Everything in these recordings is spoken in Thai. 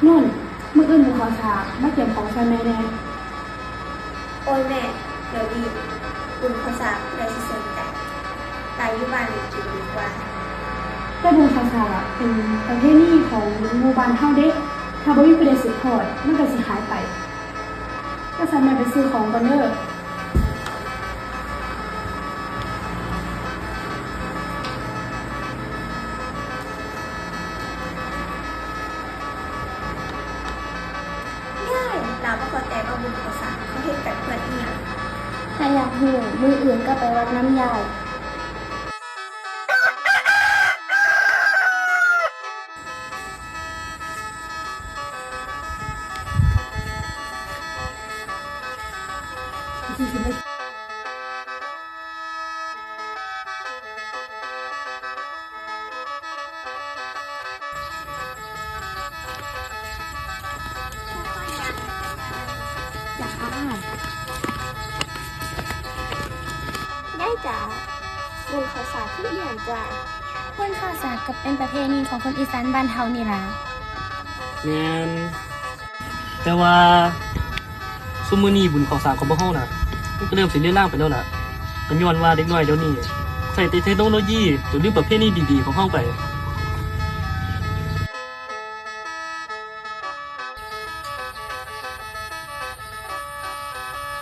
นุ่นมื้ออื่นหนูขอสากมาเตรียมของใส่แม่แน่โอ้ยแม่เดี๋ยวดีบุญเขาสากได้สิสนใจตายอยู่บ้านนี่กินดีกว่าแต่บุญข้าวสากอะเป็นประเพณีของหมู่บ้านเฮาเด้ถ้าบ่มีผู้ใดสืบทอดมันก็สิหายไปก็สั่นแม่ไปซื้อของก่อนเด้อง่ายเราก็พอแต่ว่าบุญเขาสากเขาเฮ็ดกันเพื่ออีหยังถ้าอยากหูมืออื่นก็ไปวัดน้ำยายง่ายจ้าบุญเขาสากคืออีหยังจ้าบุญข้าวสากกับเป็นประเพณีของคนอีสานบ้านเฮานี่ล่ะแม่นแต่ว่าซุมื้อนี้บุญข้าวสารของพวกเฮาน่ะมันก็เริ่มสิเลื่อนล่างไปแล้วล่ะก็ย้อนว่าเด็กน้อยเดี๋ยวนี้ใช้แต่เทคโนโลยีจนลืมประเพณีดีๆของเฮาไป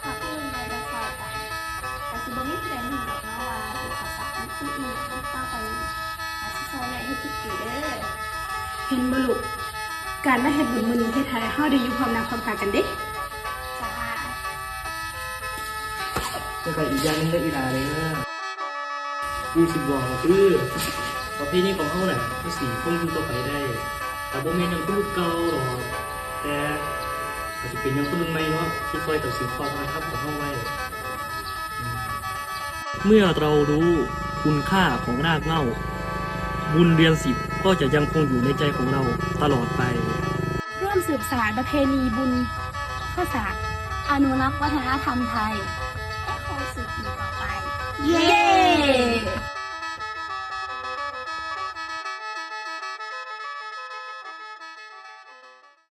ถ้าพูดในเรื่องต่อไปแต่สิบ่มีผู้ใดรู้หรอกเนาะว่าบุญเขาสากมันคืออีหยังต่อไปอาจสิซอยได้ให้ทุกปีเด้อเห็นบ่ลูกการมาเฮ็ดบุญมื้อนี้เฮ็ดให้เฮาได้อยู่พร้อมหน้าพร้อมตากันเด้ จ้า แล้วก็อีกอย่างหนึงได้อีหลาเลยนะกูสิบอกก็คือประเพณีของเฮาน่ะมันสิคงอยู่ต่อไปได้แต่บ่แม่นอย่างคนรุ่นเก่าหรอกแต่อาจจะเป็นอย่างคนรุ่นใหม่เนาะที่คอยตัดสินความวัฒนธรรมของเฮาไว้ เมื่อเรารู้คุณค่าของรากเหง้าบุญเรียนศิลป์ก็จะยังคงอยู่ในใจของเราตลอดไปร่วมสืบสานประเพณีบุญข้าวสากอนุรักษ์วัฒนธรรมไทยให้คงสืบอยู่ต่อไปเย้